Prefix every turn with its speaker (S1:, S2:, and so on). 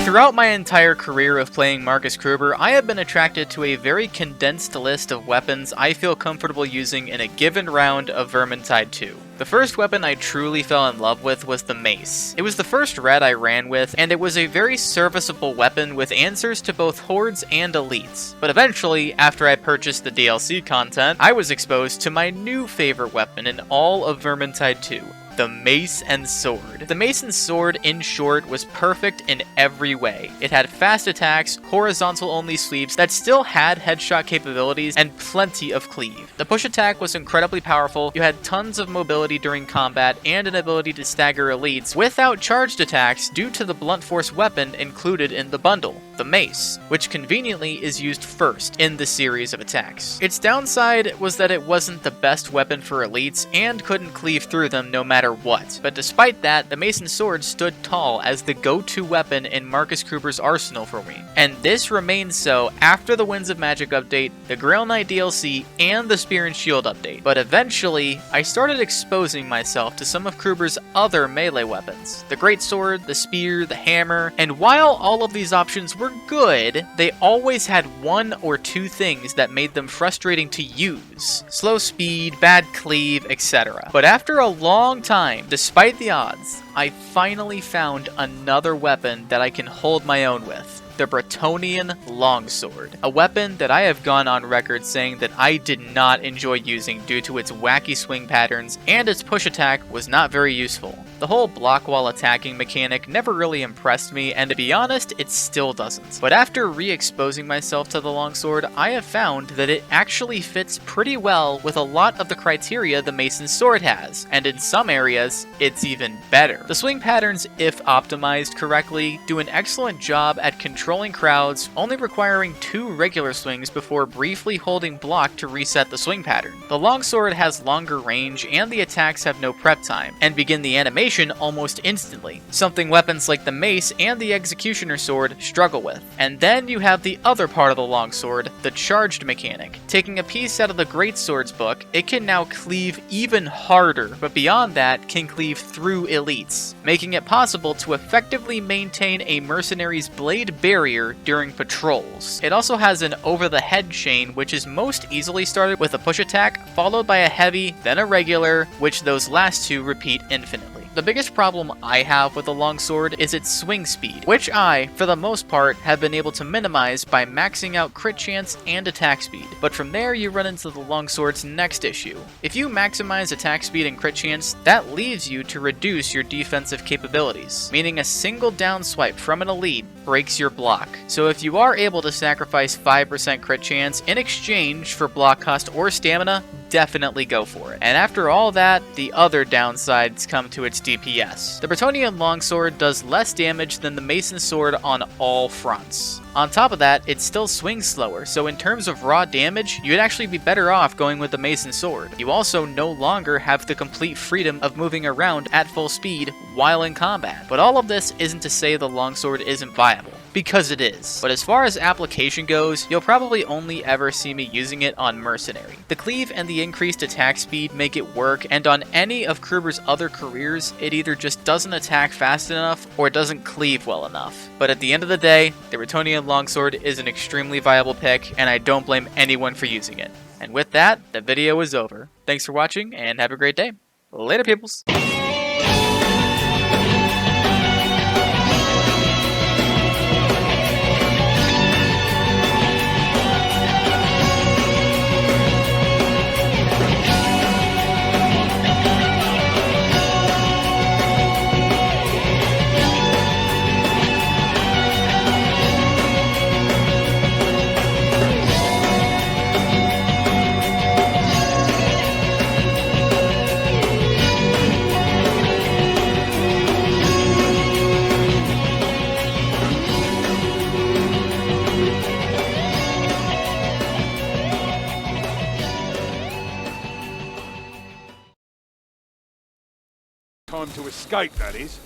S1: Throughout my entire career of playing Marcus Kruber, I have been attracted to a very condensed list of weapons I feel comfortable using in a given round of Vermintide 2. The first weapon I truly fell in love with was the mace. It was the first red I ran with, and it was a very serviceable weapon with answers to both hordes and elites. But eventually, after I purchased the DLC content, I was exposed to my new favorite weapon in all of Vermintide 2. The mace and sword. The mace and sword, in short, was perfect in every way. It had fast attacks, horizontal only sweeps that still had headshot capabilities, and plenty of cleave. The push attack was incredibly powerful, you had tons of mobility during combat, and an ability to stagger elites without charged attacks due to the blunt force weapon included in the bundle, the mace, which conveniently is used first in the series of attacks. Its downside was that it wasn't the best weapon for elites, and couldn't cleave through them no matter what. But despite that, the mace and sword stood tall as the go-to weapon in Marcus Kruber's arsenal for me. And this remains so after the Winds of Magic update, the Grail Knight DLC, and the Spear and Shield update. But eventually, I started exposing myself to some of Kruber's other melee weapons. The greatsword, the spear, the hammer, and while all of these options were good, they always had one or two things that made them frustrating to use. Slow speed, bad cleave, etc. But after a long time, despite the odds, I finally found another weapon that I can hold my own with. The Bretonnian Longsword, a weapon that I have gone on record saying that I did not enjoy using due to its wacky swing patterns, and its push attack was not very useful. The whole block while attacking mechanic never really impressed me, and to be honest, it still doesn't. But after re-exposing myself to the Longsword, I have found that it actually fits pretty well with a lot of the criteria the Mace and Sword has, and in some areas, it's even better. The swing patterns, if optimized correctly, do an excellent job at controlling crowds, only requiring 2 regular swings before briefly holding block to reset the swing pattern. The Longsword has longer range, and the attacks have no prep time, and begin the animation almost instantly, something weapons like the Mace and the Executioner Sword struggle with. And then you have the other part of the Longsword, the charged mechanic. Taking a piece out of the Greatsword's book, it can now cleave even harder, but beyond that, can cleave through elites, making it possible to effectively maintain a mercenary's blade barrier during patrols. It also has an over-the-head chain, which is most easily started with a push attack, followed by a heavy, then a regular, which those last two repeat infinitely. The biggest problem I have with the Longsword is its swing speed, which I, for the most part, have been able to minimize by maxing out crit chance and attack speed. But from there, you run into the Longsword's next issue. If you maximize attack speed and crit chance, that leaves you to reduce your defensive capabilities, meaning a single down swipe from an elite breaks your block. So if you are able to sacrifice 5% crit chance in exchange for block cost or stamina, definitely go for it. And after all that, the other downsides come to its DPS. The Bretonnian Longsword does less damage than the Mace and Sword on all fronts. On top of that, it still swings slower, so in terms of raw damage, you'd actually be better off going with the Mace and Sword. You also no longer have the complete freedom of moving around at full speed while in combat. But all of this isn't to say the Longsword isn't viable, because it is. But as far as application goes, you'll probably only ever see me using it on Mercenary. The cleave and the increased attack speed make it work, and on any of Kruber's other careers, it either just doesn't attack fast enough, or it doesn't cleave well enough. But at the end of the day, the Bretonnian Longsword is an extremely viable pick, and I don't blame anyone for using it. And with that, the video is over. Thanks for watching, and have a great day. Later, peoples!
S2: Time to escape, that is.